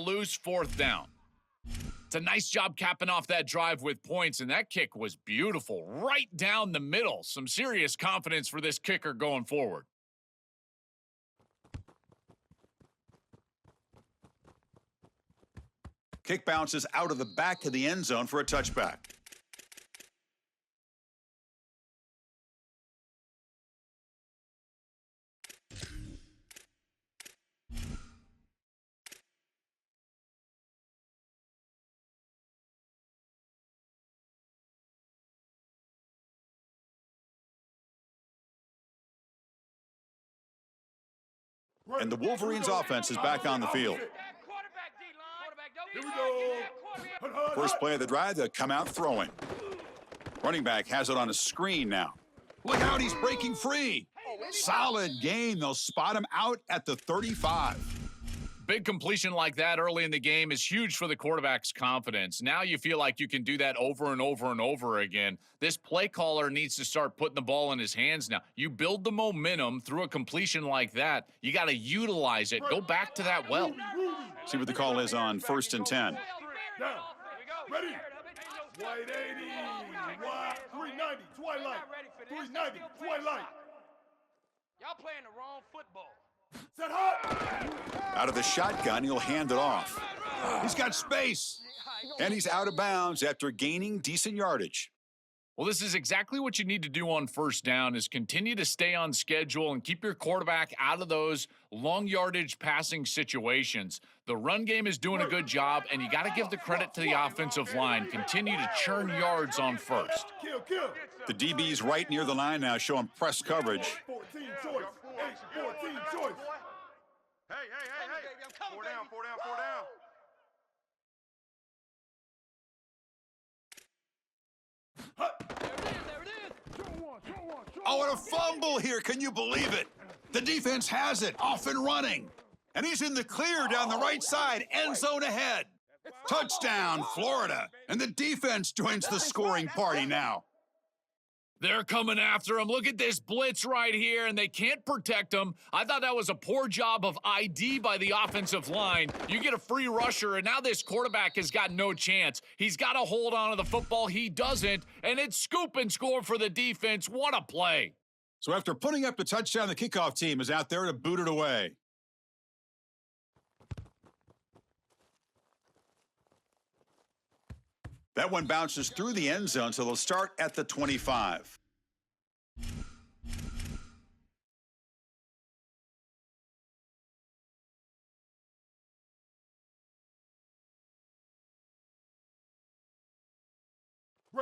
lose 4th down. It's a nice job capping off that drive with points, and that kick was beautiful, right down the middle. Some serious confidence for this kicker going forward. Kick bounces out of the back of the end zone for a touchback. And the Wolverines offense is back on the field. First play of the drive, they'll come out throwing. Running back has it on a screen now. Look out, he's breaking free. Solid game. They'll spot him out at the 35. Big completion like that early in the game is huge for the quarterback's confidence. Now you feel like you can do that over and over and over again. This play caller needs to start putting the ball in his hands now. You build the momentum through a completion like that. You got to utilize it. Go back to that well. See what the call is on 1st and 10. Now, ready? White 80, wide, 390, twilight, 390, twilight. Y'all playing the wrong football. Set hot. Out of the shotgun, he'll hand it off. He's got space. And he's out of bounds after gaining decent yardage. Well, this is exactly what you need to do on 1st down is continue to stay on schedule and keep your quarterback out of those long yardage passing situations. The run game is doing a good job, and you got to give the credit to the offensive line. Continue to churn yards on 1st. Kill. The DB's right near the line now, showing press coverage. 14 choice. 14 choice. Hey. 4 down. Oh, and a fumble here. Can you believe it? The defense has it, off and running. And he's in the clear down the right side, end zone ahead. Touchdown, Florida. And the defense joins the scoring party now. They're coming after him. Look at this blitz right here, and they can't protect him. I thought that was a poor job of ID by the offensive line. You get a free rusher, and now this quarterback has got no chance. He's got to hold on to the football. He doesn't, and it's scoop and score for the defense. What a play. So after putting up the touchdown, the kickoff team is out there to boot it away. That one bounces through the end zone, so they'll start at the 25.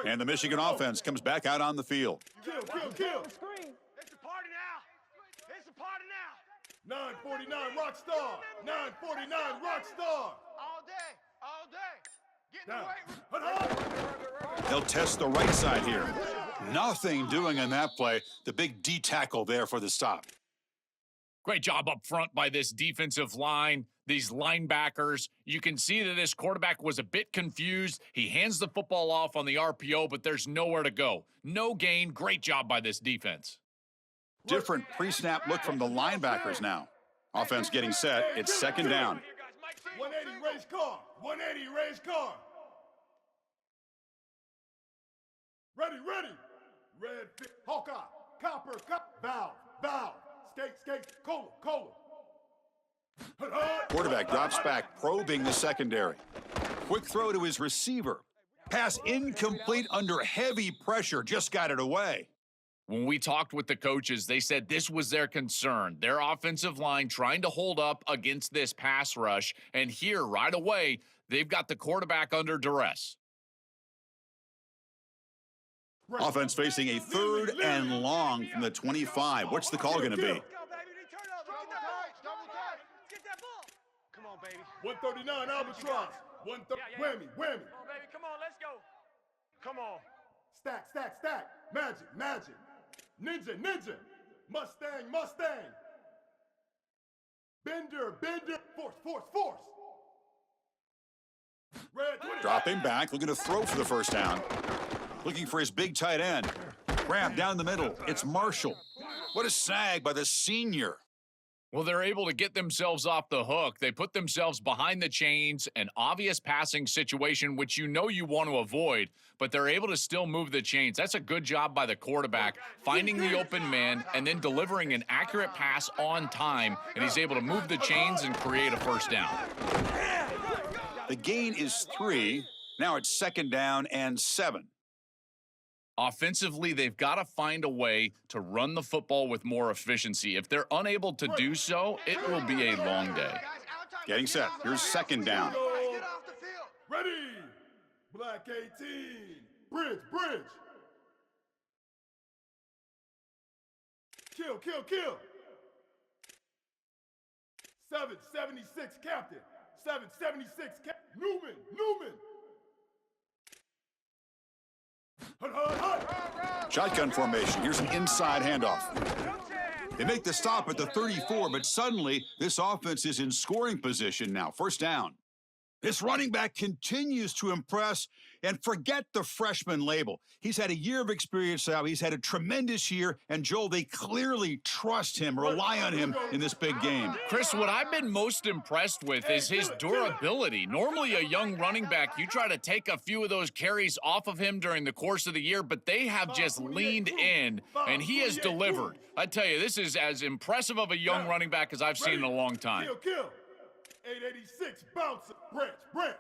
And the Michigan offense comes back out on the field. Kill. It's a party now. 949 Rockstar. 949 Rockstar. All day. Get in the Down. weight room. They'll test the right side here. Nothing doing on that play. The big D tackle there for the stop. Great job up front by this defensive line, these linebackers. You can see that this quarterback was a bit confused. He hands the football off on the RPO, but there's nowhere to go. No gain. Great job by this defense. Different pre-snap look from the linebackers now. Offense getting set. It's 2nd down. 180 race car. 180 race car. Ready. Red, Hawkeye, copper, bow. Skate, cola. Quarterback drops back, probing the secondary. Quick throw to his receiver. Pass incomplete under heavy pressure. Just got it away. When we talked with the coaches, they said this was their concern. Their offensive line trying to hold up against this pass rush. And here, right away, they've got the quarterback under duress. Offense facing a 3rd and long from the 25. What's the call going to be? Double tight. Get that ball. Come on, baby. 139 Albatross. 130 whammy. Come on, baby. Come on, let's go. Come on. Stack. Magic. Ninja. Mustang. Bender. Force. Red 20. Dropping back, looking to throw for the 1st down. Looking for his big tight end. Grab down the middle. It's Marshall. What a sag by the senior. Well, they're able to get themselves off the hook. They put themselves behind the chains, an obvious passing situation, which you know you want to avoid, but they're able to still move the chains. That's a good job by the quarterback, finding the open man and then delivering an accurate pass on time, and he's able to move the chains and create a first down. The gain is 3. Now it's 2nd down and 7. Offensively, they've got to find a way to run the football with more efficiency. If they're unable to do so, it will be a long day. Getting set. Here's 2nd down. Get off the field. Ready. Black 18. Bridge, bridge. Kill, kill, kill. 776 captain. 776 captain. Newman, Newman. Hut, hut, hut. Shotgun formation. Here's an inside handoff. They make the stop at the 34, but suddenly this offense is in scoring position now. First down. This running back continues to impress, and forget the freshman label. He's had a year of experience now. He's had a tremendous year, and Joel, they clearly trust him, rely on him in this big game. Chris, what I've been most impressed with is his durability. Normally, a young running back, you try to take a few of those carries off of him during the course of the year, but they have just leaned in, and he has delivered. I tell you, this is as impressive of a young running back as I've seen in a long time. Kill, kill. 886 bounce. Branch, branch.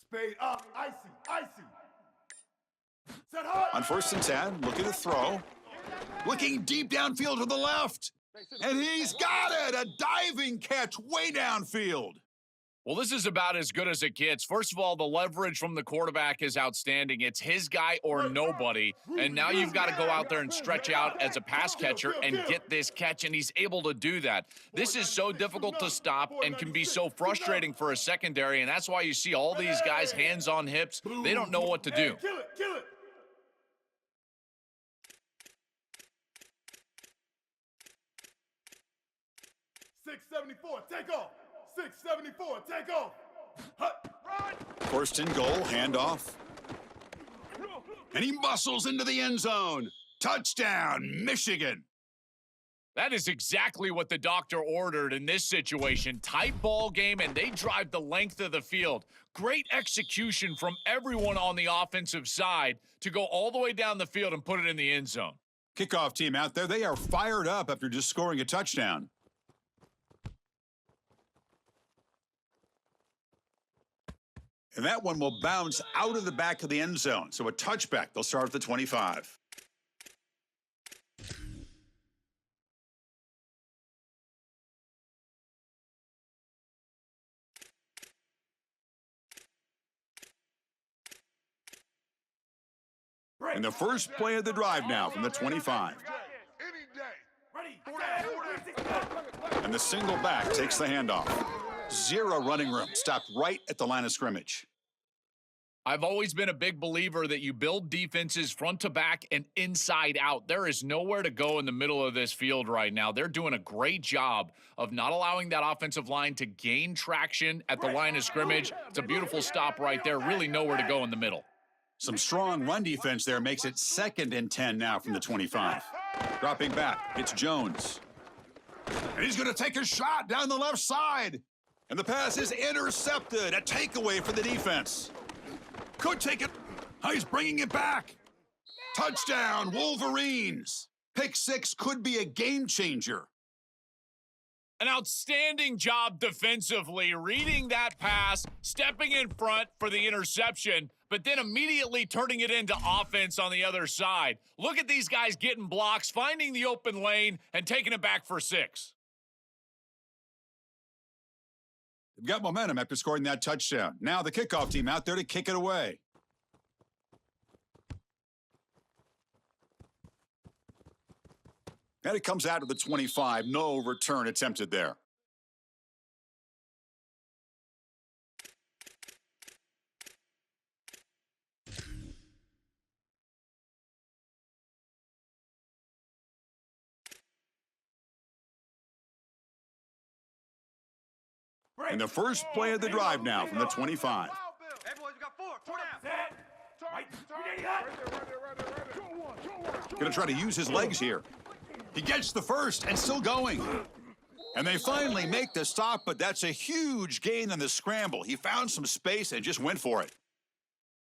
Spade up. Icy, icy. Set high. On 1st and 10, looking to throw. Looking deep downfield to the left. And he's got it! A diving catch way downfield. Well, this is about as good as it gets. First of all, the leverage from the quarterback is outstanding. It's his guy or nobody. And now you've got to go out there and stretch out as a pass catcher and get this catch, and he's able to do that. This is so difficult to stop and can be so frustrating for a secondary, and that's why you see all these guys hands on hips. They don't know what to do. Kill it, kill it. .674, take off. 674, take off. Hut. Run. 1st and goal, handoff. And he muscles into the end zone. Touchdown, Michigan. That is exactly what the doctor ordered in this situation. Tight ball game, and they drive the length of the field. Great execution from everyone on the offensive side to go all the way down the field and put it in the end zone. Kickoff team out there, they are fired up after just scoring a touchdown. And that one will bounce out of the back of the end zone. So a touchback. They'll start at the 25. And the first play of the drive now from the 25. And the single back takes the handoff. 0 running room, stopped right at the line of scrimmage. I've always been a big believer that you build defenses front to back and inside out. There is nowhere to go in the middle of this field right now. They're doing a great job of not allowing that offensive line to gain traction at the line of scrimmage. It's a beautiful stop right there. Really nowhere to go in the middle. Some strong run defense there makes it 2nd and 10 now from the 25. Dropping back, it's Jones. And he's going to take a shot down the left side. And the pass is intercepted. A takeaway for the defense. Could take it. He's bringing it back. Touchdown, Wolverines. Pick 6 could be a game changer. An outstanding job defensively, reading that pass, stepping in front for the interception, but then immediately turning it into offense on the other side. Look at these guys getting blocks, finding the open lane, and taking it back for 6. They've got momentum after scoring that touchdown. Now the kickoff team out there to kick it away. And it comes out to the 25. No return attempted there. And the first play of the drive now from the 25. Hey, boys, we got 4. 4 down. Going to try to use his legs here. He gets the first and still going. And they finally make the stop, but that's a huge gain in the scramble. He found some space and just went for it.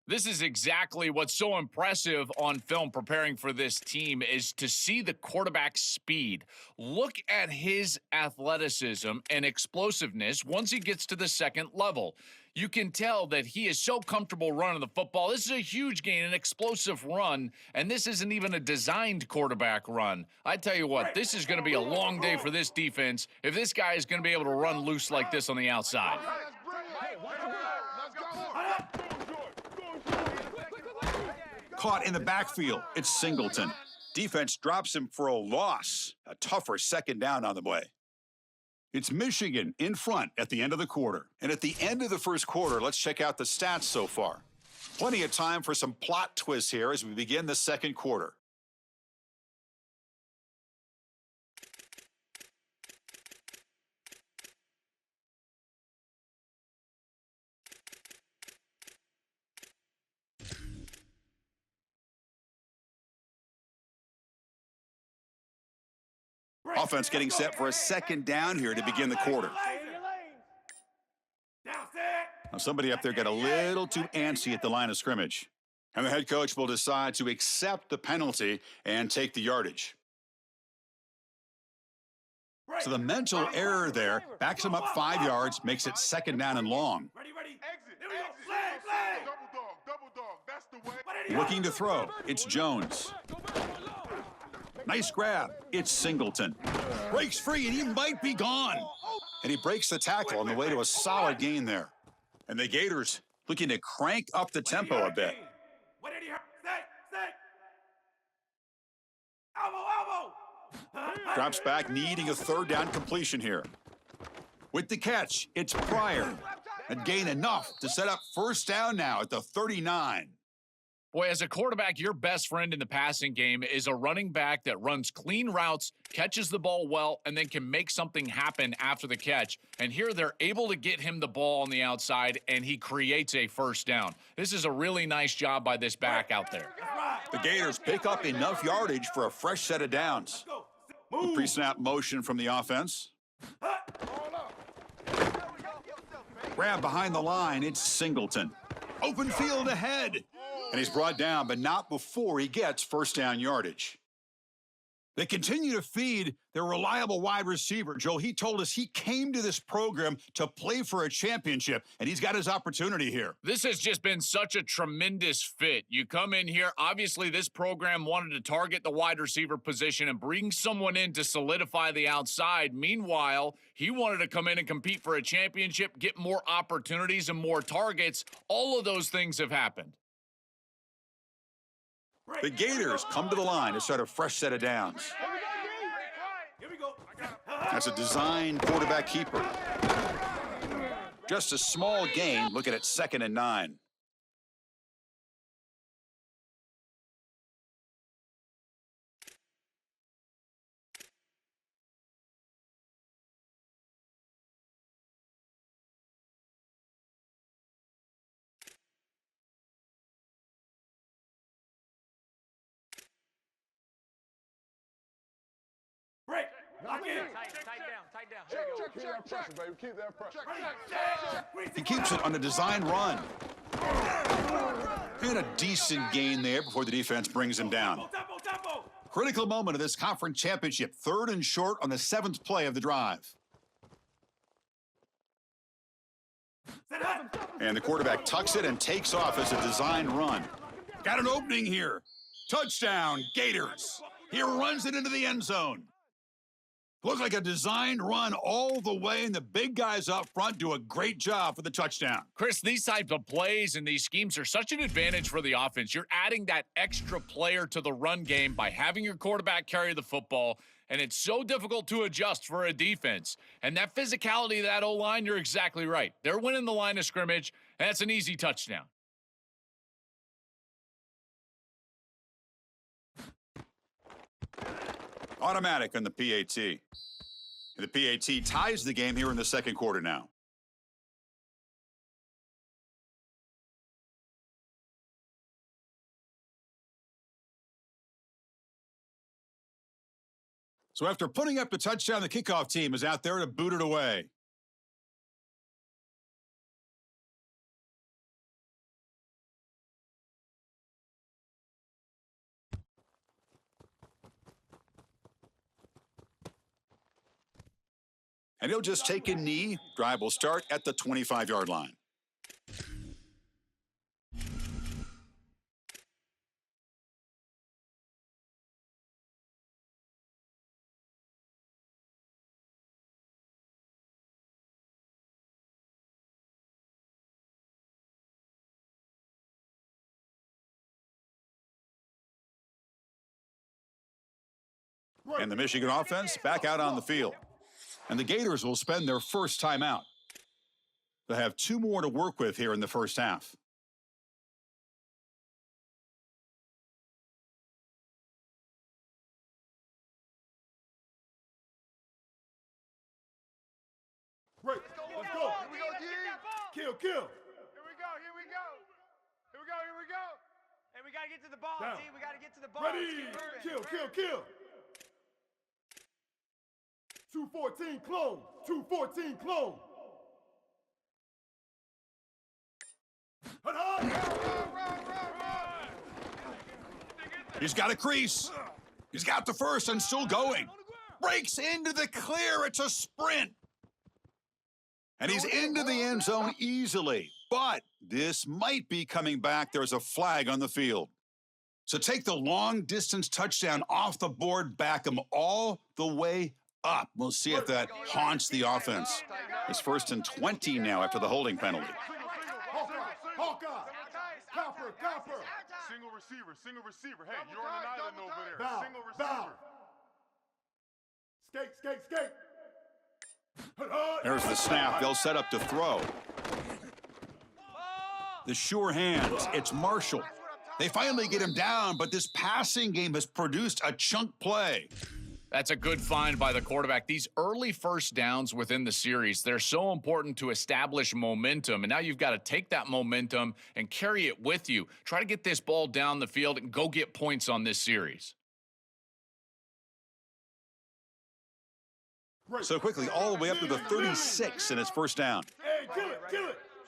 This is exactly what's so impressive on film preparing for this team is to see the quarterback's speed. Look at his athleticism and explosiveness once he gets to the second level. You can tell that he is so comfortable running the football. This is a huge gain, an explosive run, and this isn't even a designed quarterback run. I tell you what, this is going to be a long day for this defense if this guy is going to be able to run loose like this on the outside. Caught in the backfield, it's Singleton. Defense drops him for a loss. A tougher second down on the way. It's Michigan in front at the end of the quarter. And at the end of the first quarter, let's check out the stats so far. Plenty of time for some plot twists here as we begin the second quarter. Offense getting set for a second down here to begin the quarter. Now somebody up there got a little too antsy at the line of scrimmage. And the head coach will decide to accept the penalty and take the yardage. So the mental error there backs him up 5 yards, makes it second down and long. Looking to throw, it's Jones. Nice grab, it's Singleton. Breaks free and he might be gone. And he breaks the tackle on the way to a solid gain there. And the Gators looking to crank up the tempo a bit. Drops back, needing a third down completion here. With the catch, it's Pryor. And gain enough to set up first down now at the 39. Boy, as a quarterback, your best friend in the passing game is a running back that runs clean routes, catches the ball well, and then can make something happen after the catch. And here they're able to get him the ball on the outside, and he creates a first down. This is a really nice job by this back out there. The Gators pick up enough yardage for a fresh set of downs. The pre-snap motion from the offense. Grab behind the line, it's Singleton. Open field ahead. And he's brought down, but not before he gets first down yardage. They continue to feed their reliable wide receiver. Joe, he told us he came to this program to play for a championship, and he's got his opportunity here. This has just been such a tremendous fit. You come in here, obviously this program wanted to target the wide receiver position and bring someone in to solidify the outside. Meanwhile, he wanted to come in and compete for a championship, get more opportunities and more targets. All of those things have happened. The Gators come to the line to start a fresh set of downs. That's a designed quarterback keeper. Just a small gain, looking at 2nd and 9. Lock in. Tight down. Keep that pressure, baby. Keep that pressure. He keeps it on a design run. And a decent gain there before the defense brings him down. Critical moment of this conference championship. 3rd and short on the 7th play of the drive. And the quarterback tucks it and takes off as a designed run. Got an opening here. Touchdown, Gators. He runs it into the end zone. Looks like a designed run all the way, and the big guys up front do a great job for the touchdown. Chris, these types of plays and these schemes are such an advantage for the offense. You're adding that extra player to the run game by having your quarterback carry the football, and it's so difficult to adjust for a defense. And that physicality of that O-line, you're exactly right. They're winning the line of scrimmage, and that's an easy touchdown. Automatic on the PAT. The PAT ties the game here in the second quarter now. So after putting up the touchdown, the kickoff team is out there to boot it away. And he'll just take a knee. Drive will start at the 25-yard line. And the Michigan offense back out on the field. And the Gators will spend their first timeout. They'll have 2 more to work with here in the first half. Right, let's go. Here we go, D. Kill. Here we go. And we got to get to the ball, Down. D. We got to get to the ball. Ready. Kill. 214 clone. 214 clone. He's got a crease. He's got the first and still going. Breaks into the clear. It's a sprint. And he's into the end zone easily. But this might be coming back. There's a flag on the field. So take the long-distance touchdown off the board, back him all the way up. We'll see if that haunts the offense. It's 1st and 20 now after the holding penalty. Hawkeye. Copper. Single receiver. Hey, you're on an island over there. Bow. Single receiver. Skate. There's the snap. They'll set up to throw. The sure hands. It's Marshall. They finally get him down, but this passing game has produced a chunk play. That's a good find by the quarterback. These early first downs within the series, they're so important to establish momentum. And now you've got to take that momentum and carry it with you. Try to get this ball down the field and go get points on this series. So quickly, all the way up to the 36 in its first down. Hey, kill it.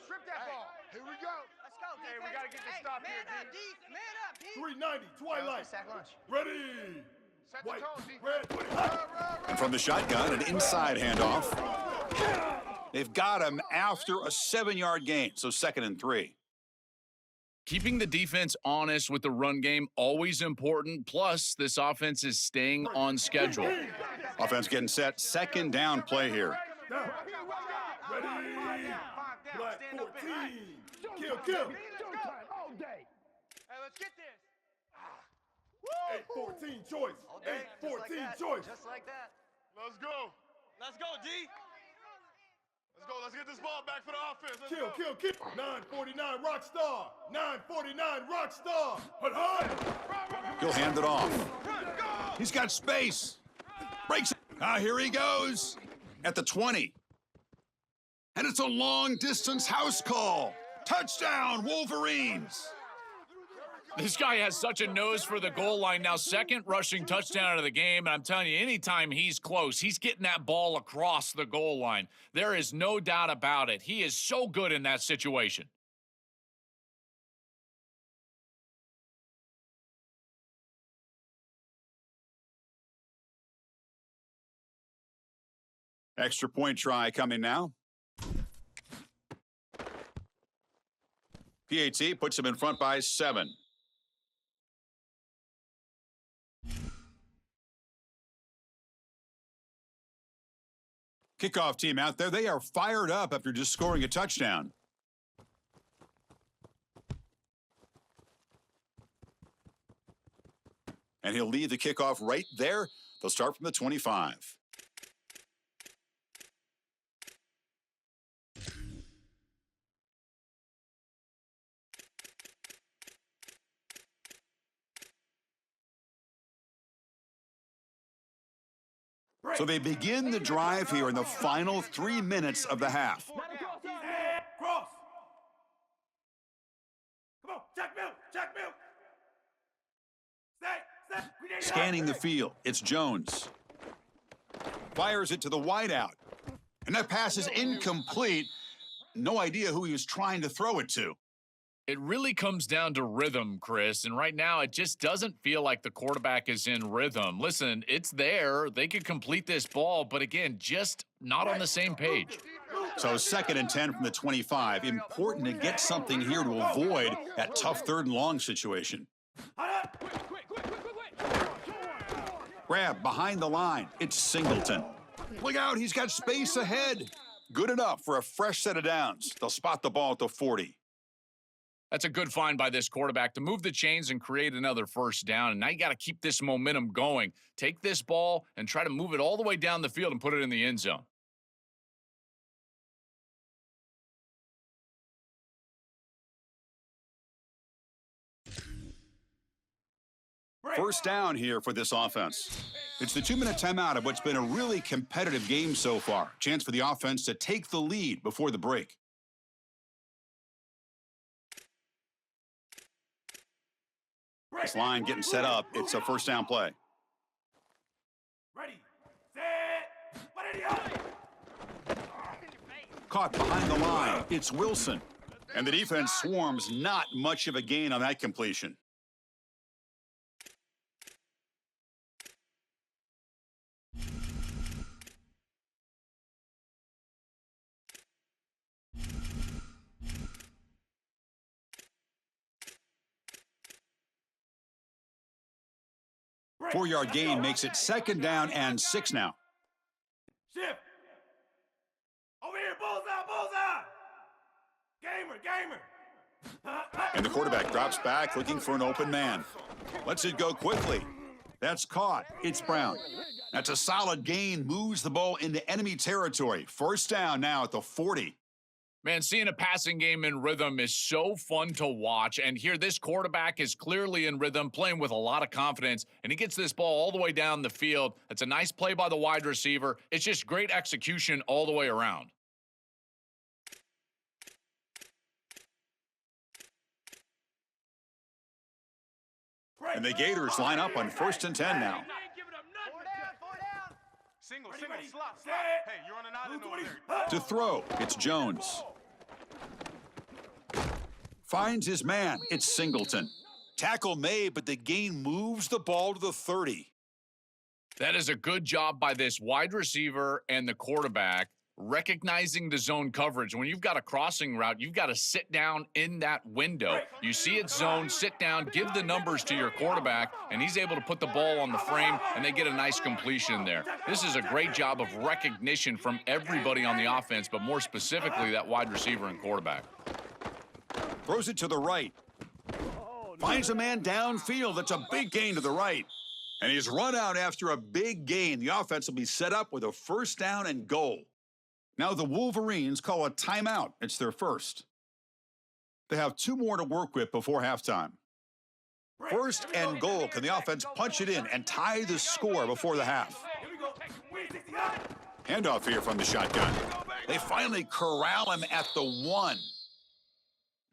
Strip that ball. Here we go. Let's go. Hey, we got to get this stop here, D. Man up, D. 390, Twilight. Sack lunch. Ready. Set the White, tone, D. red. And from the shotgun, an inside handoff. They've got him after a 7-yard gain, so 2nd and 3. Keeping the defense honest with the run game, always important. Plus, this offense is staying on schedule. Offense getting set. 2nd down play here. Down. Ready. Black 14. Kill. Hey, let's get this. 8-14 choice. 8-14 choice. Just like that. Let's go. Let's go, D. Let's get this ball back for the offense. Let's go. Kill. 949 Rockstar. 949 Rockstar. He'll hand it off. He's got space. Breaks it. Here he goes. At the 20. And it's a long-distance house call. Touchdown, Wolverines. This guy has such a nose for the goal line now. 2nd rushing touchdown of the game. And I'm telling you, anytime he's close, he's getting that ball across the goal line. There is no doubt about it. He is so good in that situation. Extra point try coming now. PAT puts him in front by 7. Kickoff team out there. They are fired up after just scoring a touchdown. And he'll lead the kickoff right there. They'll start from the 25. So they begin the drive here in the final 3 minutes of the half. Cross. Come on, check milk. Stay. Scanning the field, it's Jones. Fires it to the wideout. And that pass is incomplete. No idea who he was trying to throw it to. It really comes down to rhythm, Chris, and right now it just doesn't feel like the quarterback is in rhythm. Listen, it's there. They could complete this ball, but again, just not on the same page. So 2nd and 10 from the 25. Important to get something here to avoid that tough 3rd and long situation. Grab behind the line. It's Singleton. Look out, he's got space ahead. Good enough for a fresh set of downs. They'll spot the ball at the 40. That's a good find by this quarterback to move the chains and create another first down. And now you got to keep this momentum going. Take this ball and try to move it all the way down the field and put it in the end zone. First down here for this offense. It's the 2-minute timeout of what's been a really competitive game so far. Chance for the offense to take the lead before the break. This line getting set up. It's a first down play. Ready, set, Caught behind the line. It's Wilson. And the defense swarms. Not much of a gain on that completion. Four-yard gain makes it 2nd down and 6 now. shift. Over here, bullseye. Gamer. And the quarterback drops back looking for an open man. Lets it go quickly. That's caught. It's Brown. That's a solid gain. Moves the ball into enemy territory. First down now at the 40. Man, seeing a passing game in rhythm is so fun to watch. And here, this quarterback is clearly in rhythm, playing with a lot of confidence, and he gets this ball all the way down the field. It's a nice play by the wide receiver. It's just great execution all the way around. And the Gators line up on 1st and 10 now. Single, slot. Hey, you're on an island over there. To throw, it's Jones. Finds his man. It's Singleton. Tackle made, but the gain moves the ball to the 30. That is a good job by this wide receiver and the quarterback recognizing the zone coverage. When you've got a crossing route, you've got to sit down in that window. You see it's zone, sit down, give the numbers to your quarterback, and he's able to put the ball on the frame, and they get a nice completion there. This is a great job of recognition from everybody on the offense, but more specifically that wide receiver and quarterback. Throws it to the right. Finds a man downfield. That's a big gain to the right. And he's run out after a big gain. The offense will be set up with a first down and goal. Now the Wolverines call a timeout. It's their first. They have 2 more to work with before halftime. First and goal. Can the offense punch it in and tie the score before the half? Handoff here from the shotgun. They finally corral him at the 1.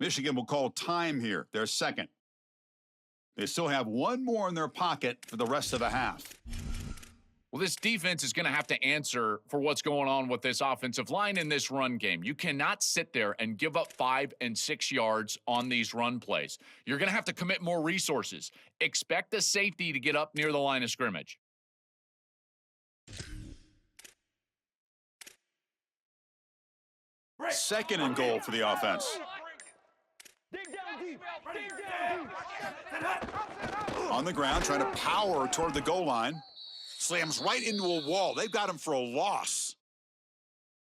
Michigan will call time here, their second. They still have 1 more in their pocket for the rest of the half. Well, this defense is going to have to answer for what's going on with this offensive line in this run game. You cannot sit there and give up 5 and 6 yards on these run plays. You're going to have to commit more resources. Expect the safety to get up near the line of scrimmage. Second and goal for the offense. On the ground, trying to power toward the goal line. Slams right into a wall. They've got him for a loss.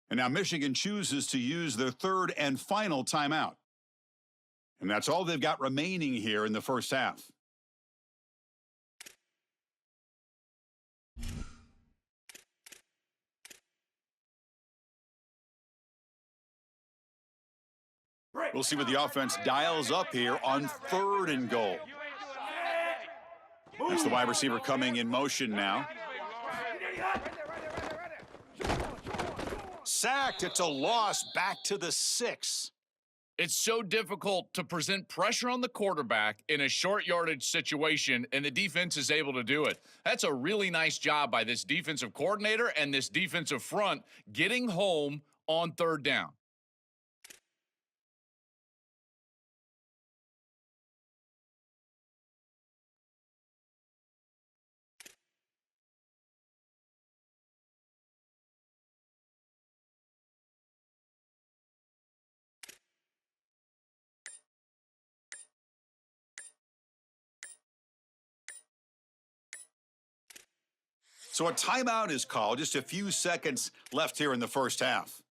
And now Michigan chooses to use their 3rd and final timeout. And that's all they've got remaining here in the first half. We'll see what the offense dials up here on 3rd and goal. That's the wide receiver coming in motion now. Sacked. It's a loss back to the 6. It's so difficult to present pressure on the quarterback in a short yardage situation, and the defense is able to do it. That's a really nice job by this defensive coordinator and this defensive front getting home on third down. So a timeout is called. Just a few seconds left here in the first half.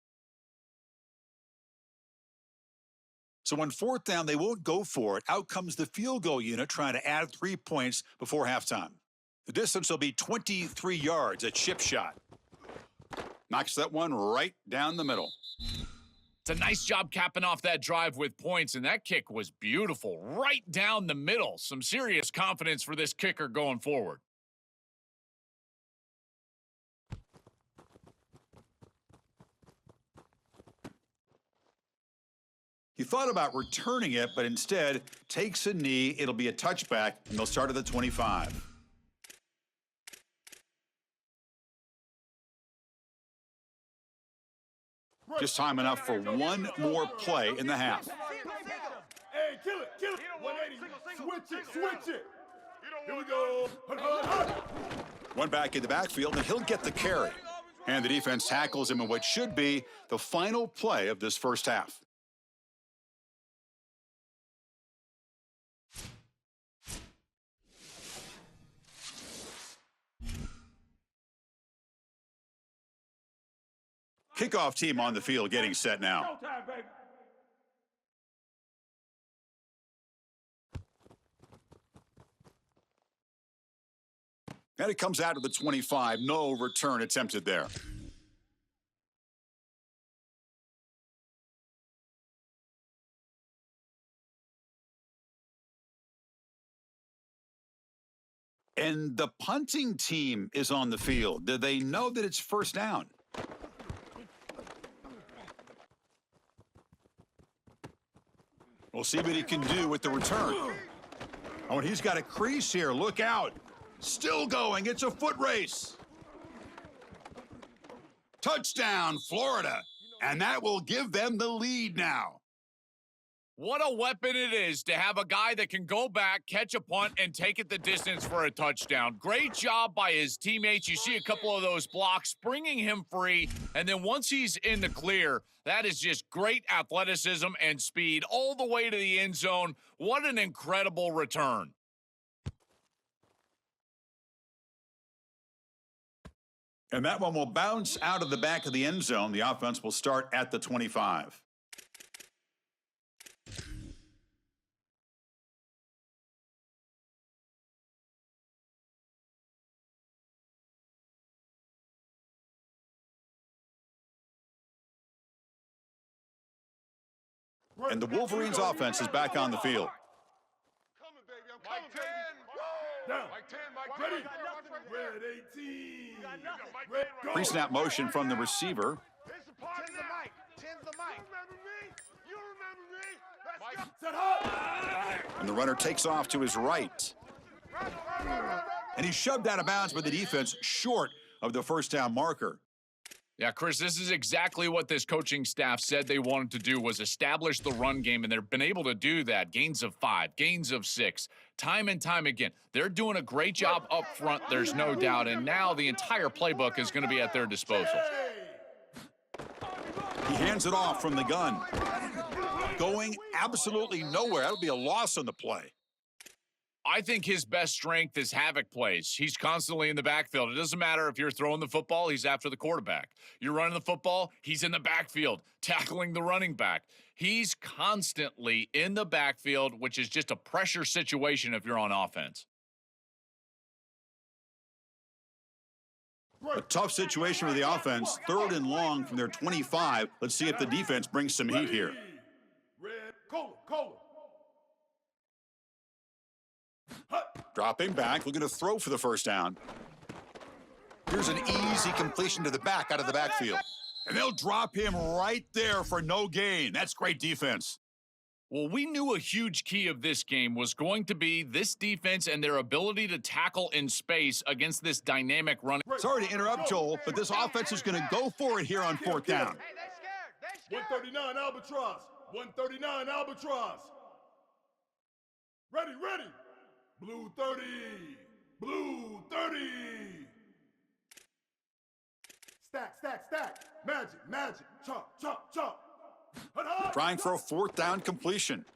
So on fourth down, they won't go for it. Out comes the field goal unit trying to add 3 points before halftime. The distance will be 23 yards, a chip shot. Knocks that one right down the middle. It's a nice job capping off that drive with points, and that kick was beautiful. Right down the middle. Some serious confidence for this kicker going forward. He thought about returning it, but instead takes a knee. It'll be a touchback, and they'll start at the 25. Just time enough for one more play in the half. Hey, kill it. 180. Switch it. Here we go. One back in the backfield, and he'll get the carry. And the defense tackles him in what should be the final play of this first half. Kickoff team on the field getting set now. And it comes out of the 25. No return attempted there. And the punting team is on the field. Do they know that it's first down? We'll see what he can do with the return. Oh, and he's got a crease here. Look out. Still going. It's a foot race. Touchdown, Florida. And that will give them the lead now. What a weapon it is to have a guy that can go back, catch a punt, and take it the distance for a touchdown. Great job by his teammates. You see a couple of those blocks, bringing him free, and then once he's in the clear, that is just great athleticism and speed all the way to the end zone. What an incredible return. And that one will bounce out of the back of the end zone. The offense will start at the 25. And the Wolverines offense is back on the field. Coming, baby. I'm coming, baby. Down. Mike 10, Mike 10. Red 18. Red go. Pre-snap motion from the receiver. Here's the party now. Ten's the mic. You remember me? Let's go. Set high. And the runner takes off to his right. And he's shoved out of bounds by the defense short of the first down marker. Yeah, Chris, this is exactly what this coaching staff said they wanted to do, was establish the run game, and they've been able to do that. Gains of 5, gains of 6, time and time again. They're doing a great job up front, there's no doubt, and now the entire playbook is going to be at their disposal. He hands it off from the gun. Going absolutely nowhere. That'll be a loss on the play. I think his best strength is havoc plays. He's constantly in the backfield. It doesn't matter if you're throwing the football, he's after the quarterback. You're running the football, he's in the backfield, tackling the running back. He's constantly in the backfield, which is just a pressure situation if you're on offense. A tough situation for the offense. 3rd and long from their 25. Let's see if the defense brings some heat here. Red, cola. Dropping back, looking to throw for the first down. Here's an easy completion to the back out of the backfield. And they'll drop him right there for no gain. That's great defense. Well, we knew a huge key of this game was going to be this defense and their ability to tackle in space against this dynamic running. Sorry to interrupt, Joel, but this offense is going to go for it here on fourth down. Hey, they scared. 139 Albatross. 139 Albatross. Ready, ready. Blue 30. Blue 30. Stack, stack, stack. Magic, magic. Chop, chop, chop. Trying for a fourth down completion.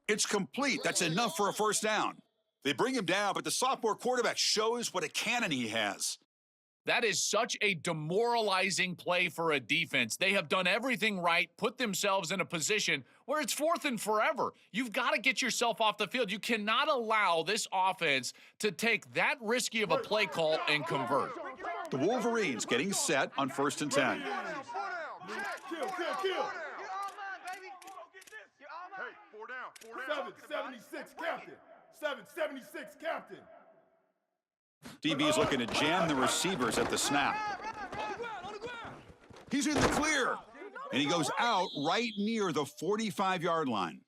It's complete. That's enough for a first down. They bring him down, but the sophomore quarterback shows what a cannon he has. That is such a demoralizing play for a defense. They have done everything right, put themselves in a position where it's fourth and forever. You've got to get yourself off the field. You cannot allow this offense to take that risky of a play call and convert. The Wolverines getting set on 1st and 10. Kill, kill, kill. You're all mine, baby. You're all mine. Hey, 4 down. 776 captain. 776 captain. DB is looking to jam the receivers at the snap. He's in the clear, and he goes out right near the 45-yard line.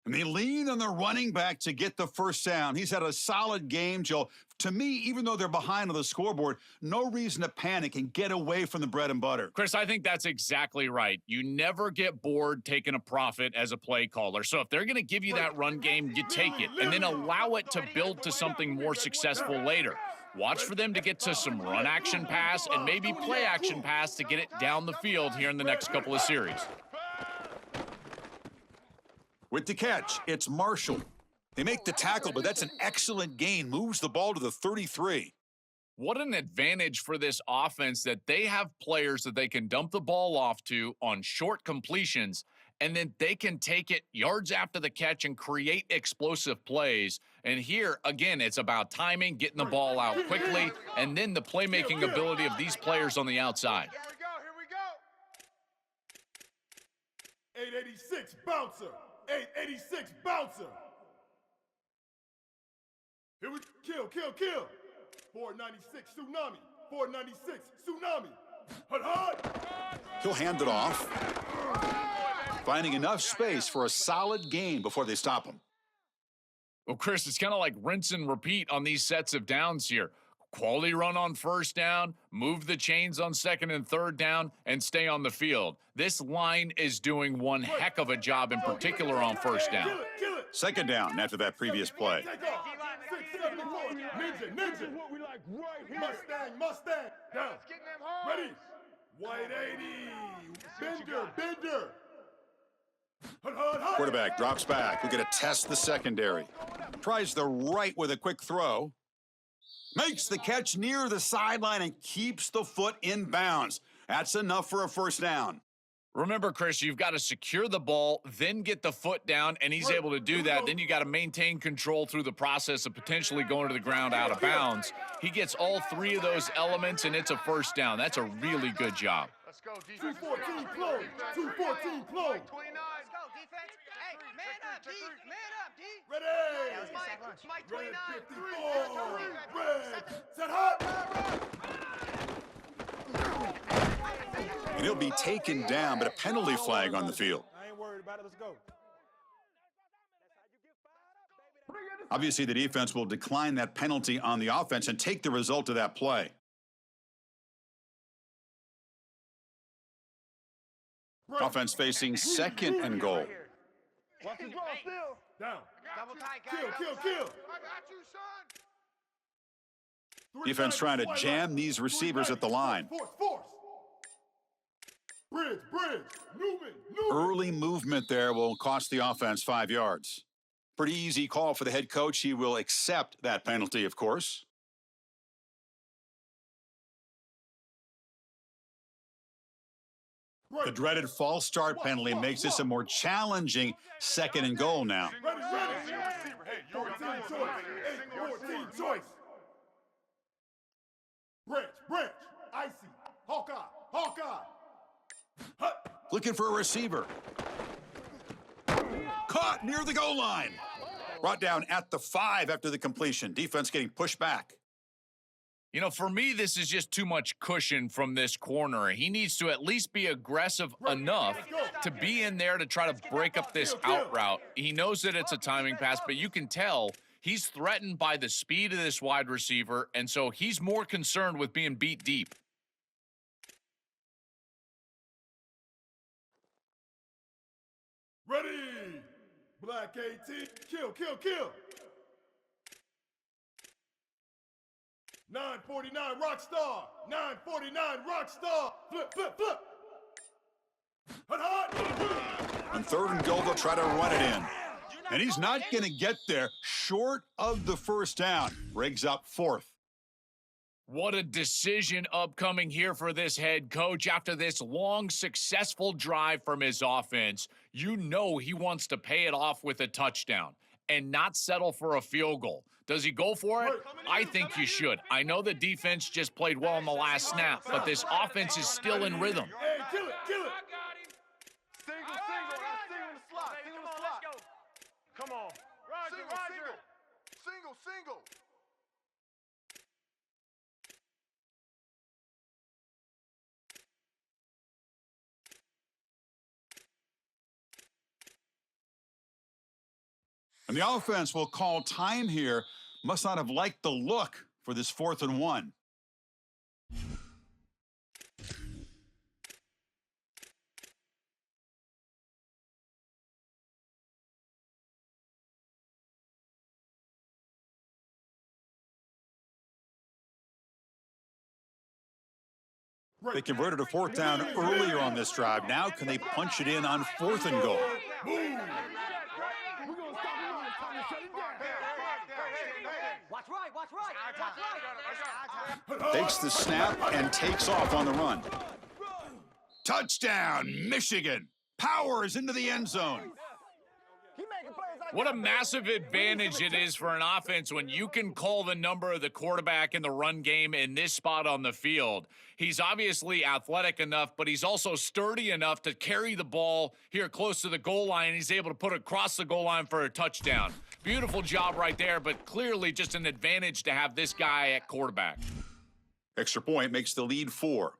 And they lean on the running back to get the first down. He's had a solid game, Joe. To me, even though they're behind on the scoreboard, no reason to panic and get away from the bread and butter. Chris, I think that's exactly right. You never get bored taking a profit as a play caller. So if they're going to give you that run game, you take it and then allow it to build to something more successful later. Watch for them to get to some run action pass and maybe play action pass to get it down the field here in the next couple of series. With the catch, it's Marshall. They make the tackle, but that's an excellent gain. Moves the ball to the 33. What an advantage for this offense that they have players that they can dump the ball off to on short completions, and then they can take it yards after the catch and create explosive plays. And here, again, it's about timing, getting the ball out quickly, and then the playmaking ability of these players on the outside. Here we go. 886 bouncer. 886 bouncer. Here we kill, kill, kill. 496 tsunami. 496 tsunami. Hut, hut. He'll hand it off, finding enough space for a solid gain before they stop him. Well, Chris, it's kind of like rinse and repeat on these sets of downs here. Quality run on first down, move the chains on second and third down, and stay on the field. This line is doing one heck of a job, in particular on first down. Second down after that previous play. Take off. 674. Ninja, ninja. Mustang, Mustang. Down. Ready. White 80. Bender, Bender. Hut, hut, hut. Quarterback drops back. We're going to test the secondary. Tries the right with a quick throw. Makes the catch near the sideline and keeps the foot in bounds. That's enough for a first down. Remember, Chris, you've got to secure the ball, then get the foot down, and he's able to do that. Then you got to maintain control through the process of potentially going to the ground out of bounds. He gets all three of those elements, and it's a first down. That's a really good job. Let's go, defense. 214 close. 214 close. 29. Let's go, defense. Hey, man up, D. Man up, D. Ready. That was Mike 29. Red 54. Red. Set hot. And he'll be taken down, but a penalty flag on the field. I ain't worried about it. Let's go. Obviously, the defense will decline that penalty on the offense and take the result of that play. Offense facing second and goal. Watch his draw still. Down. Double tight, guy. Kill, kill, kill. I got you, son. Defense trying to jam these receivers at the line. Force, force. Bridge, bridge. Newman, Newman. Early movement there will cost the offense 5 yards. Pretty easy call for the head coach. He will accept that penalty, of course. The dreaded false start penalty makes this a more challenging second and goal now. Ready, ready. Hey, 14 choice. 14 choice. Branch, branch. Icy. Hawkeye, Hawkeye. Hut. Looking for a receiver. Caught near the goal line. Brought down at the 5 after the completion. Defense getting pushed back. You know, for me, this is just too much cushion from this corner. He needs to at least be aggressive enough to be in there to try to break up this out route. He knows that it's a timing pass, but you can tell he's threatened by the speed of this wide receiver, and so he's more concerned with being beat deep. Ready! Black 18. Kill, kill, kill! 949 Rockstar! 949 Rockstar! Flip, flip, flip! Hut, hut! On 3rd and goal, they'll try to run it in. And he's not going to get there short of the first down. Briggs up 4th. What a decision upcoming here for this head coach after this long, successful drive from his offense. You know he wants to pay it off with a touchdown and not settle for a field goal. Does he go for it? I think you should. I know the defense just played well in the last snap, but this offense is still in rhythm. Hey, kill it, kill it! Single, single, single in the slot, single in the slot. Come on. Roger, Roger. Single, single! And the offense will call time here. Must not have liked the look for this 4th and 1. They converted a 4th down earlier on this drive. Now can they punch it in on 4th and goal? Watch right, watch right, watch right. Takes the snap and takes off on the run. Touchdown, Michigan. Powers into the end zone. What a massive advantage it is for an offense when you can call the number of the quarterback in the run game in this spot on the field. He's obviously athletic enough, but he's also sturdy enough to carry the ball here close to the goal line. He's able to put it across the goal line for a touchdown. Beautiful job right there, but clearly just an advantage to have this guy at quarterback. Extra point makes the lead 4.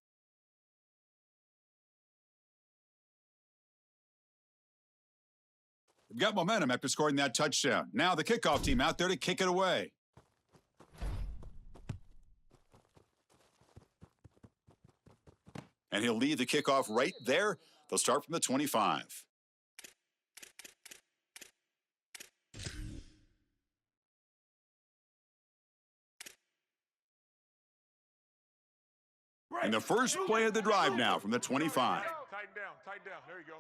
They've got momentum after scoring that touchdown. Now the kickoff team out there to kick it away. And he'll lead the kickoff right there. They'll start from the 25. And the first play of the drive now from the 25. Tighten down. There you go.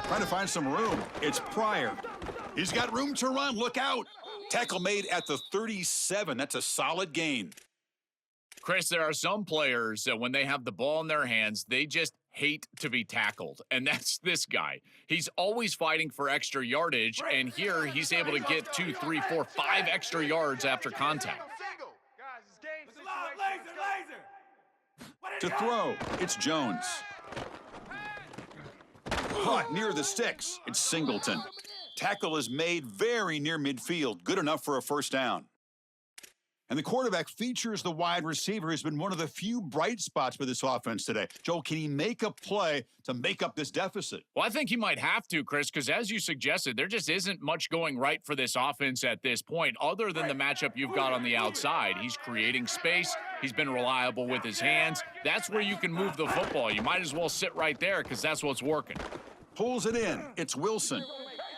Trying to find some room. It's Pryor. He's got room to run. Look out. Tackle made at the 37. That's a solid gain. Chris, there are some players that when they have the ball in their hands, they just hate to be tackled. And that's this guy. He's always fighting for extra yardage, and here he's able to get 2, 3, 4, 5 extra yards after contact. Guys, it's game situation. To throw, it's Jones. Caught near the sticks. It's Singleton. Tackle is made very near midfield. Good enough for a first down. And the quarterback features the wide receiver who's been one of the few bright spots for this offense today. Joel, can he make a play to make up this deficit? Well, I think he might have to, Chris, because as you suggested, there just isn't much going right for this offense at this point other than the matchup you've got on the outside. He's creating space. He's been reliable with his hands. That's where you can move the football. You might as well sit right there because that's what's working. Pulls it in. It's Wilson.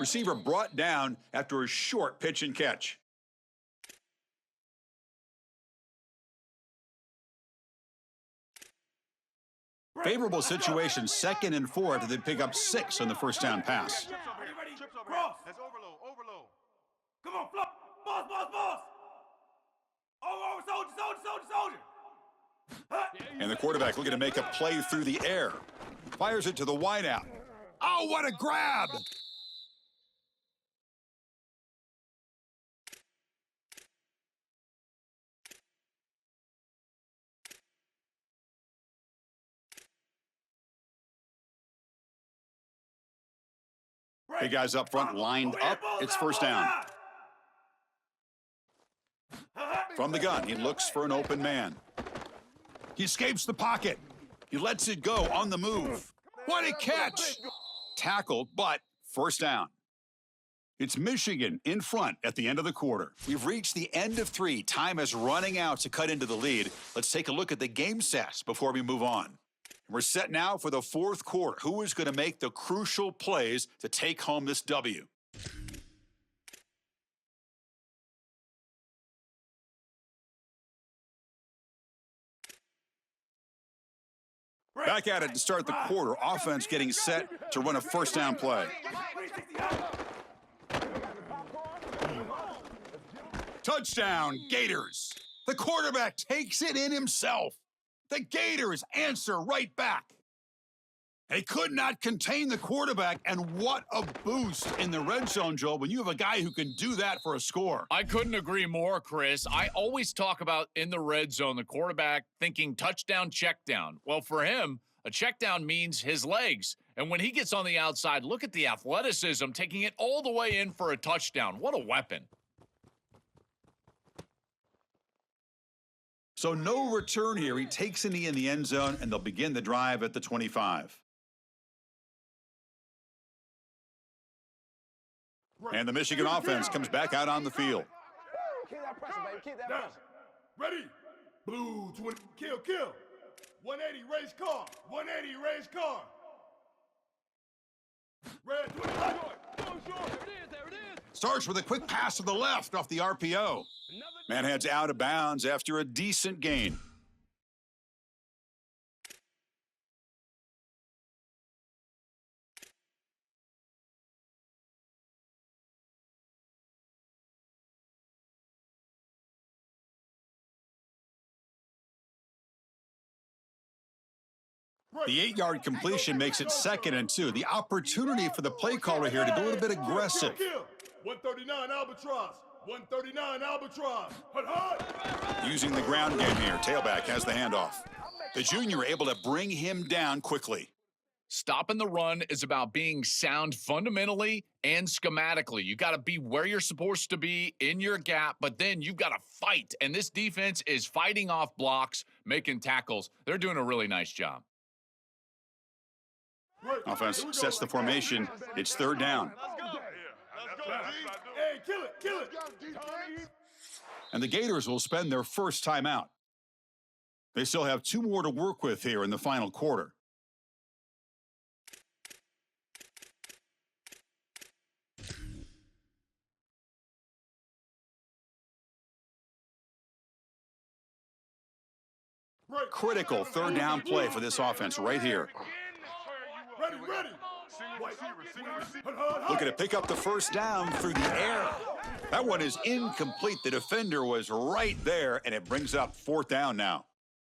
Receiver brought down after a short pitch and catch. Favorable situation, 2nd and 4 after they pick up 6 on the first down pass. Trips over here. That's overload. Come on, flop! Boss! Oh, soldier! And the quarterback looking to make a play through the air. Fires it to the wideout. Oh, what a grab! Hey, guys up front lined up. It's first down. From the gun, he looks for an open man. He escapes the pocket. He lets it go on the move. What a catch! Tackled, but first down. It's Michigan in front at the end of the quarter. We've reached the end of 3. Time is running out to cut into the lead. Let's take a look at the game stats before we move on. We're set now for the 4th quarter. Who is going to make the crucial plays to take home this W? Back at it to start the quarter. Offense getting set to run a first down play. Touchdown, Gators. The quarterback takes it in himself. The Gators answer right back. They could not contain the quarterback, and what a boost in the red zone, Joel, when you have a guy who can do that for a score. I couldn't agree more, Chris. I always talk about in the red zone, the quarterback thinking touchdown, check down. Well, for him, a check down means his legs. And when he gets on the outside, look at the athleticism, taking it all the way in for a touchdown. What a weapon. So no return here. He takes it in the end zone, and they'll begin the drive at the 25. And the Michigan offense comes back out on the field. Keep that pressure, baby. Keep that pressure. Ready? Blue 20. Kill. 180, race car. 180, race car. Red 20. There it is. Starts with a quick pass to the left off the RPO. Man heads out of bounds after a decent gain. The 8-yard completion makes it 2nd and 2. The opportunity for the play caller here to be a little bit aggressive. 139 Albatross. 139 Albatross. Hut. Using the ground game here. Tailback has the handoff. The junior able to bring him down quickly. Stopping the run is about being sound fundamentally and schematically. You got to be where you're supposed to be in your gap, but then you've got to fight. And this defense is fighting off blocks, making tackles. They're doing a really nice job. Offense sets the formation. It's 3rd down. Hey, kill it. And the Gators will spend their first timeout. They still have 2 more to work with here in the final quarter. Critical 3rd down play for this offense right here. Ready. Looking to pick up the first down through the air. That one is incomplete. The defender was right there, and it brings up 4th down now.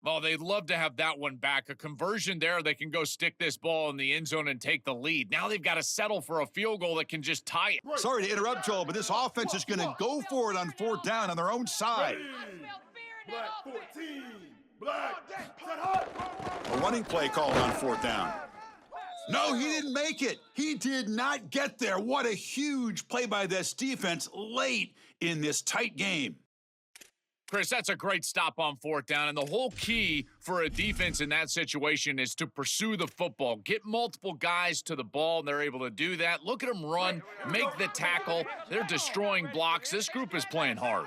Well, they'd love to have that one back. A conversion there, they can go stick this ball in the end zone and take the lead. Now they've got to settle for a field goal that can just tie it. Sorry to interrupt, Joel, but this offense is going to go for it on 4th down on their own side. Black 14. Black. A running play called on 4th down. No, he didn't make it. He did not get there. What a huge play by this defense late in this tight game. Chris, that's a great stop on 4th down, and the whole key for a defense in that situation is to pursue the football, get multiple guys to the ball, and they're able to do that. Look at them run, make the tackle. They're destroying blocks. This group is playing hard.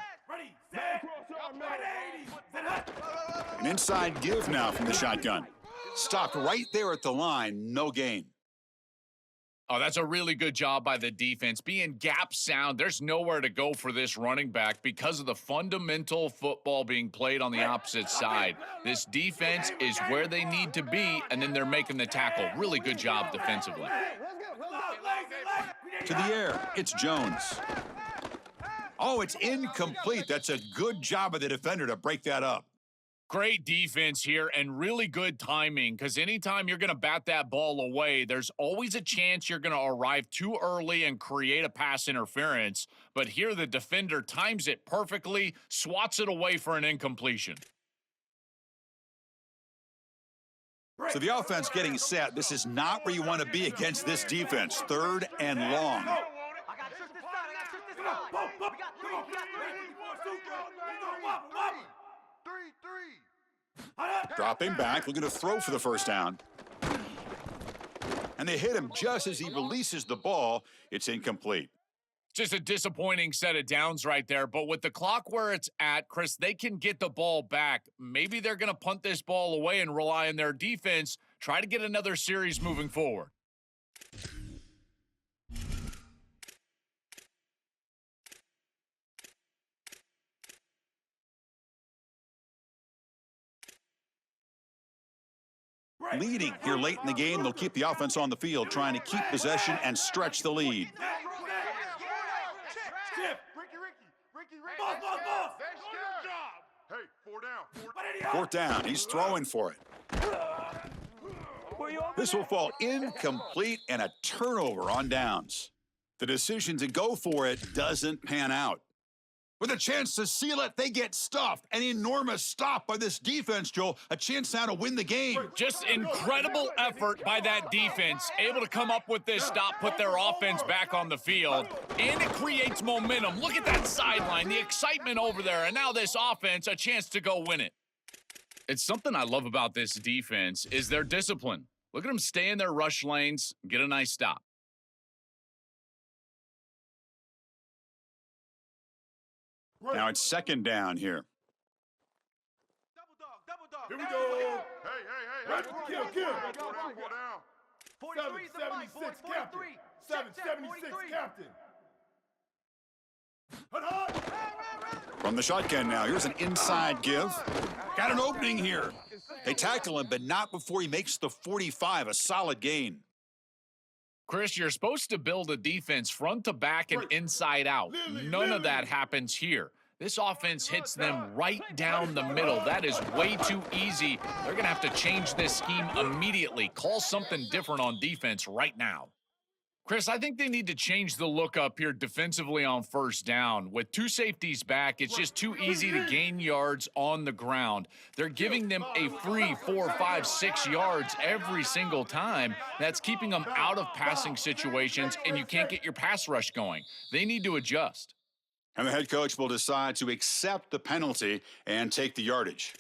An inside give now from the shotgun. Stopped right there at the line, no gain. Oh, that's a really good job by the defense. Being gap sound, there's nowhere to go for this running back because of the fundamental football being played on the opposite side. This defense is where they need to be, and then they're making the tackle. Really good job defensively. To the air, it's Jones. Oh, it's incomplete. That's a good job of the defender to break that up. Great defense here and really good timing, because anytime you're going to bat that ball away, there's always a chance you're going to arrive too early and create a pass interference. But here the defender times it perfectly, swats it away for an incompletion. So the offense getting set. This is not where you want to be against this defense. 3rd and long. I got this side. We got 3. 3. Dropping back, looking to throw for the first down. And they hit him just as he releases the ball. It's incomplete. Just a disappointing set of downs right there. But with the clock where it's at, Chris, they can get the ball back. Maybe they're going to punt this ball away and rely on their defense. Try to get another series moving forward. Leading here late in the game, they'll keep the offense on the field, trying to keep possession and stretch the lead. Hey, 4 down. Fourth down, he's throwing for it. This will fall incomplete and a turnover on downs. The decision to go for it doesn't pan out. With a chance to seal it, they get stuffed. An enormous stop by this defense, Joel. A chance now to win the game. Just incredible effort by that defense. Able to come up with this stop, put their offense back on the field, and it creates momentum. Look at that sideline, the excitement over there, and now this offense, a chance to go win it. It's something I love about this defense is their discipline. Look at them stay in their rush lanes, get a nice stop. Now it's second down here. Here we go. Hey. Right, kill. 4 down. 776 captain. 776 captain. From the shotgun now, here's an inside give. Got an opening here. They tackle him, but not before he makes the 45, a solid gain. Chris, you're supposed to build a defense front to back and inside out. None of that happens here. This offense hits them right down the middle. That is way too easy. They're going to have to change this scheme immediately. Call something different on defense right now. Chris, I think they need to change the look up here defensively on first down. With two safeties back, it's just too easy to gain yards on the ground. They're giving them a free 4, 5, 6 yards every single time. That's keeping them out of passing situations, and you can't get your pass rush going. They need to adjust. And the head coach will decide to accept the penalty and take the yardage.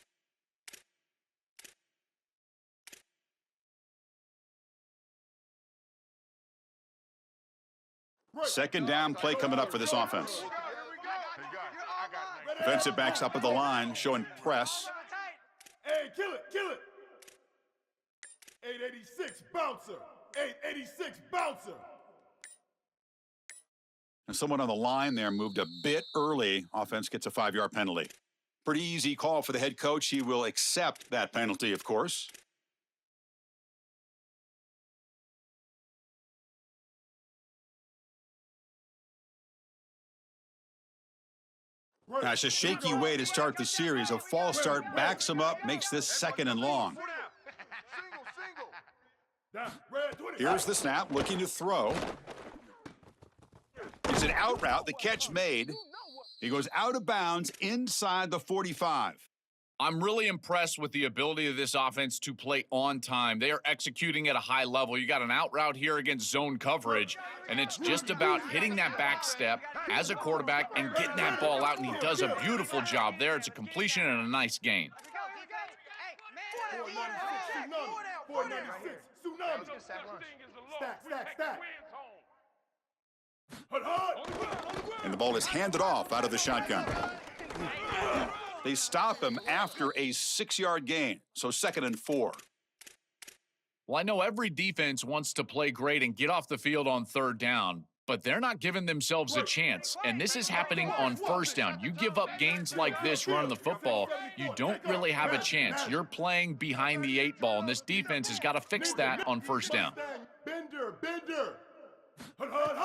Second down play coming up for this offense. Defensive backs up at the line, showing press. Hey, kill it. 886 bouncer. 886 bouncer. And someone on the line there moved a bit early. Offense gets a 5-yard penalty. Pretty easy call for the head coach. He will accept that penalty, of course. That's a shaky way to start the series. A false start backs him up, makes this second and long. Here's the snap, looking to throw. It's an out route, the catch made. He goes out of bounds inside the 45. I'm really impressed with the ability of this offense to play on time. They are executing at a high level. You got an out route here against zone coverage, and it's just about hitting that back step as a quarterback and getting that ball out, and he does a beautiful job there. It's a completion and a nice gain. 496 tsunami. Stack. And the ball is handed off out of the shotgun. They stop him after a 6-yard gain, so 2nd and 4. Well, I know every defense wants to play great and get off the field on third down, but they're not giving themselves a chance, and this is happening on first down. You give up gains like this running the football, you don't really have a chance. You're playing behind the 8 ball, and this defense has got to fix that on first down. Bender.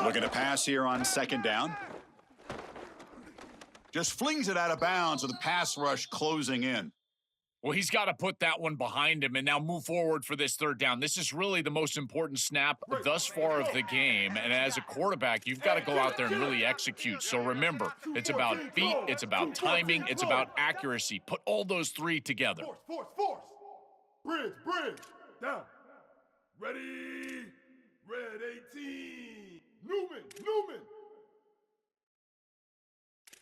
Looking to pass here on 2nd down. Just flings it out of bounds with the pass rush closing in. Well, he's got to put that one behind him and now move forward for this third down. This is really the most important snap thus far of the game. And as a quarterback, you've got to go out there and really execute. So remember, it's about feet, it's about timing, it's about accuracy. Put all those 3 together. Force. Bridge. Down. Ready. Red 18. Newman.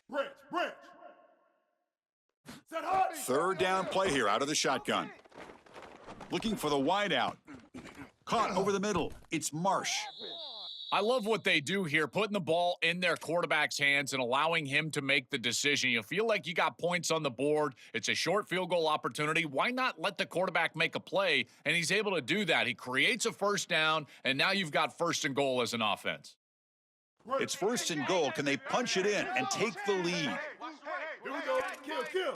Branch. Third down play here out of the shotgun. Looking for the wide out. Caught over the middle. It's Marsh. I love what they do here, putting the ball in their quarterback's hands and allowing him to make the decision. You feel like you got points on the board. It's a short field goal opportunity. Why not let the quarterback make a play? And he's able to do that. He creates a first down, and now you've got first and goal as an offense. It's first and goal. Can they punch it in and take the lead? Here we go. Kill.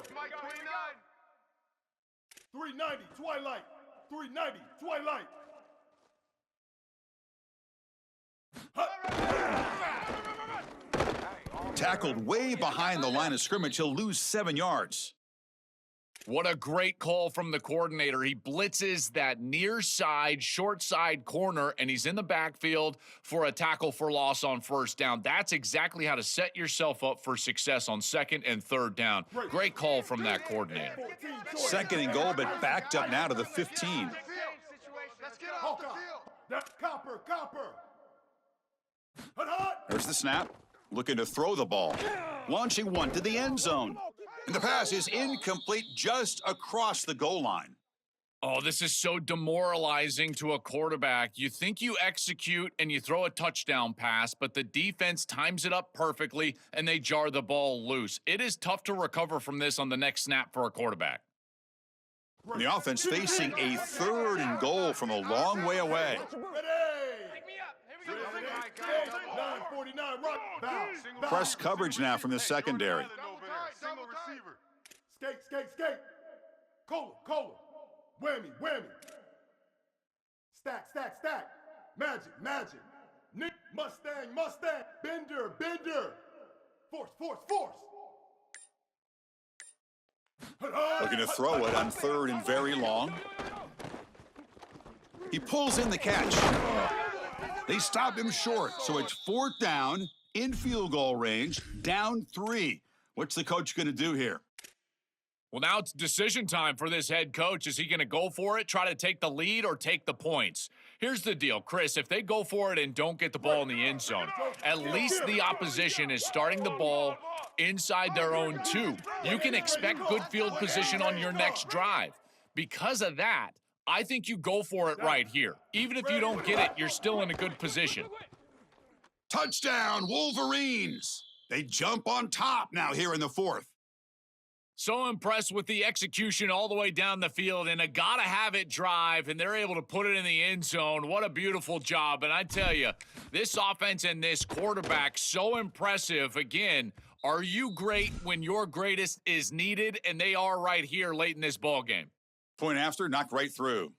390, Twilight. 390, Twilight. Tackled way behind the line of scrimmage. He'll lose 7 yards. What a great call from the coordinator. He blitzes that near side, short side corner, and he's in the backfield for a tackle for loss on first down. That's exactly how to set yourself up for success on second and third down. Great call from that coordinator. Second and goal, but backed up now to the 15. Let's get off the field. Copper. There's the snap. Looking to throw the ball. Launching one to the end zone. And the pass is incomplete just across the goal line. Oh, this is so demoralizing to a quarterback. You think you execute and you throw a touchdown pass, but the defense times it up perfectly and they jar the ball loose. It is tough to recover from this on the next snap for a quarterback. And the offense facing a third and goal from a long way away. Press coverage now from the secondary. Single receiver. Skate. Cola. Whammy. Stack. Magic. Nick, Mustang. Bender. Force. Looking to throw it on third and very long. He pulls in the catch. They stop him short, so it's fourth down, in field goal range, down 3. What's the coach going to do here? Well, now it's decision time for this head coach. Is he going to go for it, try to take the lead, or take the points? Here's the deal, Chris. If they go for it and don't get the ball in the end zone, at least the opposition is starting the ball inside their own 2. You can expect good field position on your next drive. Because of that, I think you go for it right here. Even if you don't get it, you're still in a good position. Touchdown, Wolverines! They jump on top now here in the fourth. So impressed with the execution all the way down the field and a gotta-have-it drive, and they're able to put it in the end zone. What a beautiful job. And I tell you, this offense and this quarterback, so impressive. Again, are you great when your greatest is needed? And they are right here late in this ball game. Point after, knocked right through.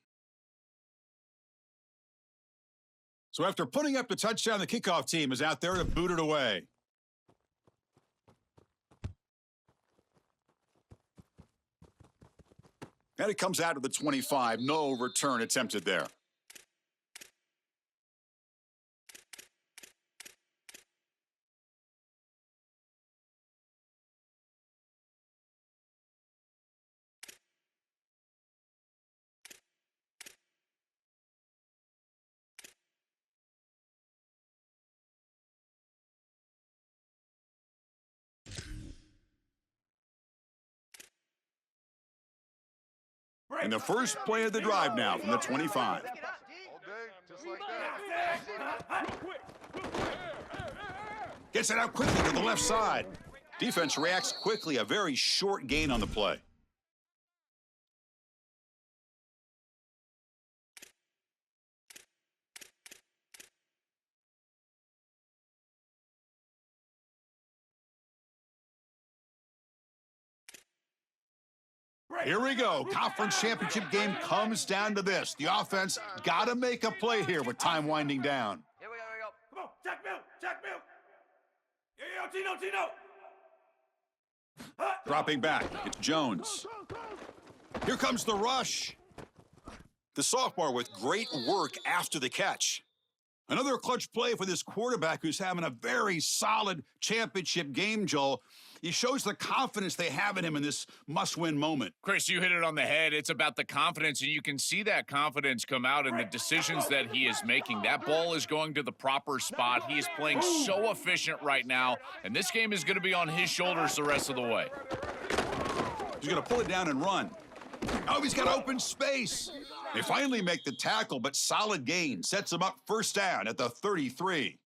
So after putting up the touchdown, the kickoff team is out there to boot it away. And it comes out to the 25. No return attempted there. And the first play of the drive now from the 25. All day, just like that. Gets it out quickly to the left side. Defense reacts quickly. A very short gain on the play. Here we go. Conference championship game comes down to this. The offense got to make a play here with time winding down. Here we go. Come on, Jack Milk. Yo, Tino. Dropping back. It's Jones. Here comes the rush. The sophomore with great work after the catch. Another clutch play for this quarterback who's having a very solid championship game, Joel. He shows the confidence they have in him in this must-win moment. Chris, you hit it on the head. It's about the confidence, and you can see that confidence come out in the decisions that he is making. That ball is going to the proper spot. He is playing so efficient right now, and this game is going to be on his shoulders the rest of the way. He's going to pull it down and run. Oh, he's got open space. They finally make the tackle, but solid gain sets him up first down at the 33.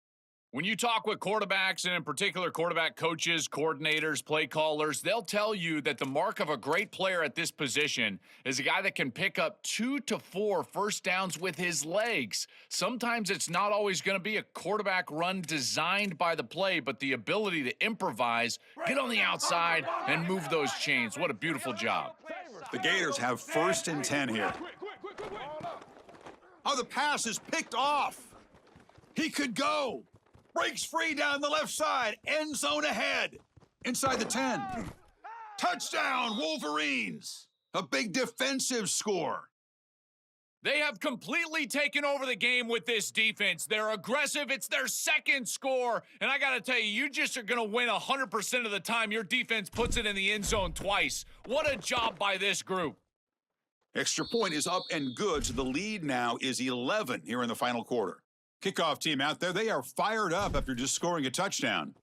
When you talk with quarterbacks, and in particular quarterback coaches, coordinators, play callers, they'll tell you that the mark of a great player at this position is a guy that can pick up 2 to 4 first downs with his legs. Sometimes it's not always going to be a quarterback run designed by the play, but the ability to improvise, get on the outside, and move those chains. What a beautiful job. The Gators have 1st and 10 here. Oh, the pass is picked off. He could go. Breaks free down the left side. End zone ahead. Inside the 10. Touchdown, Wolverines. A big defensive score. They have completely taken over the game with this defense. They're aggressive. It's their 2nd score. And I got to tell you, you just are going to win 100% of the time your defense puts it in the end zone twice. What a job by this group. Extra point is up and good, so the lead now is 11 here in the final quarter. Kickoff team out there, they are fired up after just scoring a touchdown.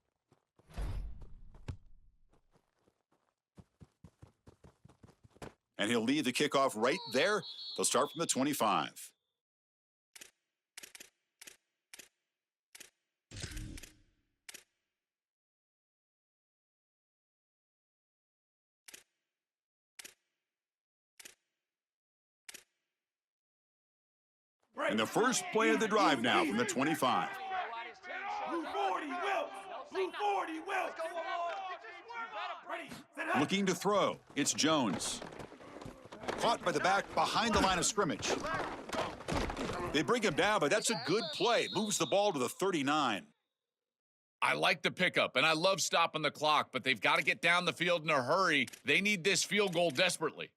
And he'll lead the kickoff right there. They'll start from the 25. And the first play of the drive now from the 25. Blue 40, Will. Blue 40, Will. Looking to throw, it's Jones. Caught by the back behind the line of scrimmage. They bring him down, but that's a good play. Moves the ball to the 39. I like the pickup, and I love stopping the clock, but they've got to get down the field in a hurry. They need this field goal desperately.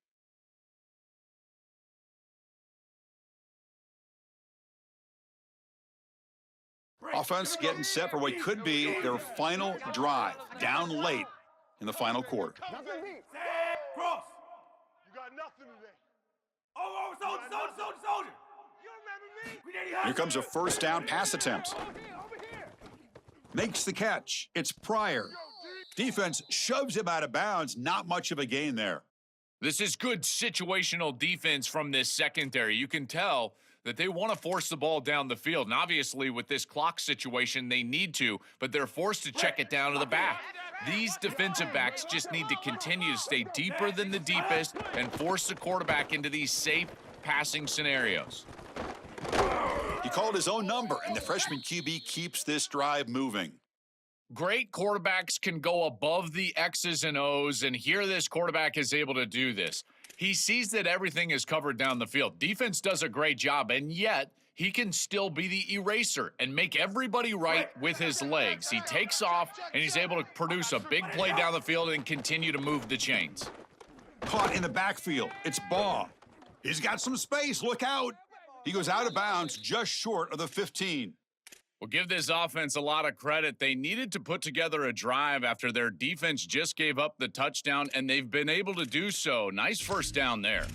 Offense getting set for what could be their final drive, down late in the final quarter. Cross. You got nothing today. Oh, soldier. You remember me? Here comes a first down pass attempt. Makes the catch. It's Pryor. Defense shoves him out of bounds. Not much of a gain there. This is good situational defense from this secondary. You can tell that they want to force the ball down the field. And obviously, with this clock situation, they need to, but they're forced to check it down to the back. These defensive backs just need to continue to stay deeper than the deepest and force the quarterback into these safe passing scenarios. He called his own number, and the freshman QB keeps this drive moving. Great quarterbacks can go above the X's and O's, and here this quarterback is able to do this. He sees that everything is covered down the field. Defense does a great job, and yet he can still be the eraser and make everybody right with his legs. He takes off, and he's able to produce a big play down the field and continue to move the chains. Caught in the backfield. It's Baugh. He's got some space. Look out. He goes out of bounds just short of the 15. We'll give this offense a lot of credit. They needed to put together a drive after their defense just gave up the touchdown, and they've been able to do so. Nice first down there.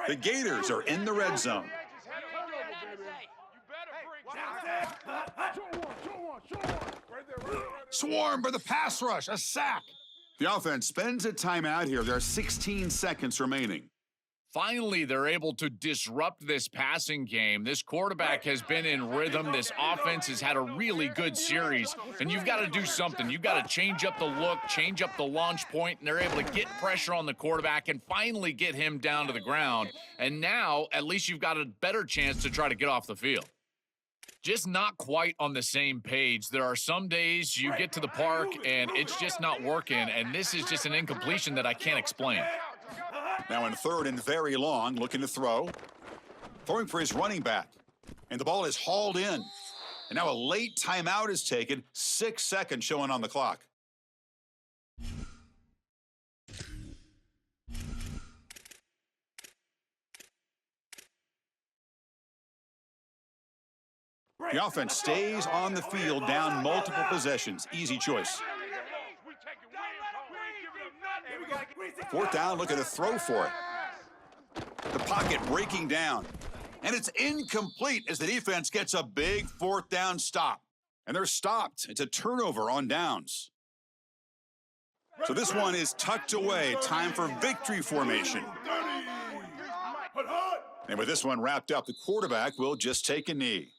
The Gators are in the red zone. Swarmed by the pass rush, a sack. The offense spends a timeout here. There are 16 seconds remaining. Finally, they're able to disrupt this passing game. This quarterback has been in rhythm. This offense has had a really good series, and you've got to do something. You've got to change up the look, change up the launch point, and they're able to get pressure on the quarterback and finally get him down to the ground. And now, at least you've got a better chance to try to get off the field. Just not quite on the same page. There are some days you get to the park and it's just not working, and this is just an incompletion that I can't explain. Now in third and very long, looking to throw. Throwing for his running back. And the ball is hauled in. And now a late timeout is taken. 6 seconds showing on the clock. The offense stays on the field, down multiple possessions. Easy choice. Fourth down, looking to throw for it. The pocket breaking down. And it's incomplete as the defense gets a big fourth down stop. And they're stopped. It's a turnover on downs. So this one is tucked away. Time for victory formation. And with this one wrapped up, the quarterback will just take a knee.